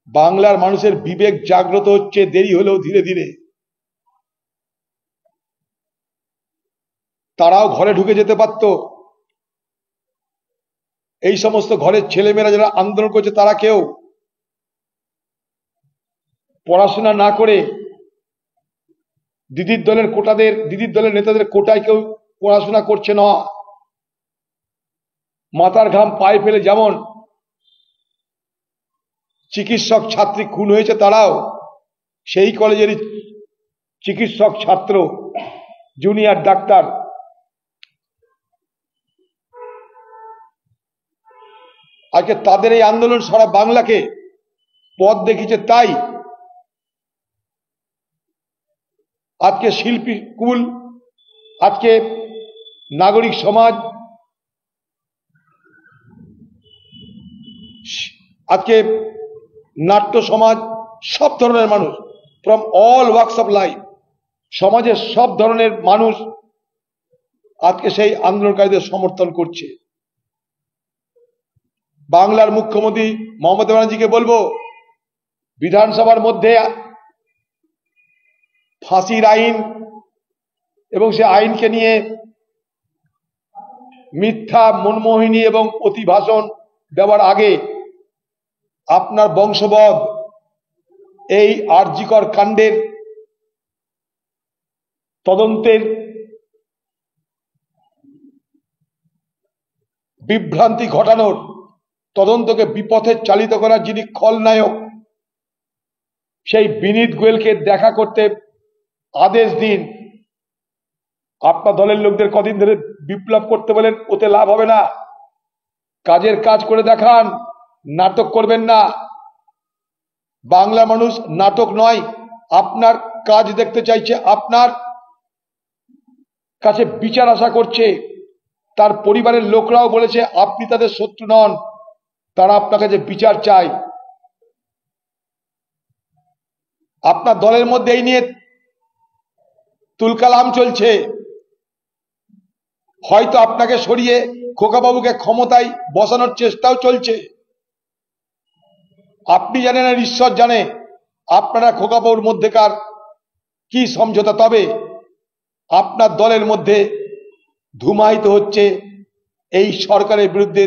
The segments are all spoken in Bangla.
বাংলার মানুষের বিবেক জাগ্রত হচ্ছে দেরি হলেও ধীরে ধীরে। তারাও ঘরে ঢুকে যেতে পারত। এই সমস্ত ঘরের ছেলেমেয়েরা যারা আন্দোলন করছে তারা কেউ পড়াশোনা না করে দিদির দলের নেতাদের কোটায় কেউ পড়াশোনা করছে না। মাথার ঘাম পায়ে ফেলে যেমন চিকিৎসক ছাত্রী খুন হয়েছে, তারাও সেই কলেজেরই চিকিৎসক ছাত্র, জুনিয়র ডাক্তার। আজকে তাদের এই আন্দোলন সারা বাংলাকে পথ দেখিয়েছে। তাই আজকে শিল্পী কুল, আজকে নাগরিক সমাজ, আজকে নাট্য সমাজ, সব ধরনের মানুষ, from all works of life, সমাজের সব ধরনের মানুষ আজকে সেই আন্দোলনকারীদের সমর্থন করছে। বাংলার মুখ্যমন্ত্রী মমতা ব্যানার্জিকে বলবো, বিধানসভার মধ্যে ফাঁসির আইন এবং সে আইনকে নিয়ে মিথ্যা, মনমোহিনী এবং অতিভাষণ দেওয়ার আগে আপনার বংশবদ এই আরজিকর কাণ্ডের তদন্তের বিভ্রান্তি ঘটানোর, তদন্তকে বিপথে চালিত করার যিনি খলনায়ক, সেই বিনীত গোয়েলকে দেখা করতে আদেশ দিন। আপনার দলের লোকদের কদিন ধরে বিপ্লব করতে বলেন, ওতে লাভ হবে না। কাজের কাজ করে দেখান, নাটক করবেন না। বাংলা মানুষ নাটক নয়, আপনার কাজ দেখতে চাইছে, আপনার কাছে বিচার আশা করছে। তার পরিবারের লোকরাও বলেছে আপনি তাদের শত্রু নন, তারা আপনার কাছে বিচার চায়। আপনার দলের মধ্যে এই নিয়ে তুলকালাম চলছে। হয়তো আপনাকে সরিয়ে খোকাবাবুকে ক্ষমতায় বসানোর চেষ্টাও চলছে। আপনি জানেন আর ঈশ্বর জানে আপনারা খোকাবাবুর মধ্যেকার কি সমঝোতা। তবে আপনার দলের মধ্যে ধুমায়িত হচ্ছে এই সরকারের বিরুদ্ধে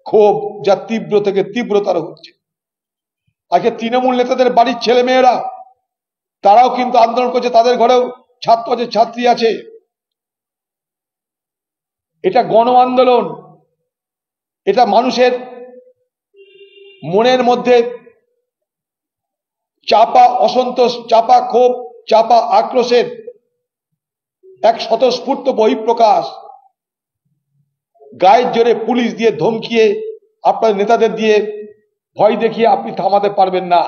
ক্ষোভ, যা তীব্র থেকে তীব্রতর হচ্ছে। আজকে তৃণমূল নেতাদের বাড়ির ছেলে মেয়েরা তারাও কিন্তু আন্দোলন করছে, তাদের ঘরেও ছাত্র আছে, ছাত্রী আছে। এটা গণ আন্দোলন, এটা মানুষের মনের মধ্যে চাপা অসন্তোষ, চাপা ক্ষোভ, চাপা আক্রোশের এক স্বতঃস্ফূর্ত বহিঃপ্রকাশ। গায়ের জোরে পুলিশ দিয়ে ধমকিয়ে, আপনার নেতাদের দিয়ে ভয় দেখিয়ে আপনি থামাতে পারবেন না।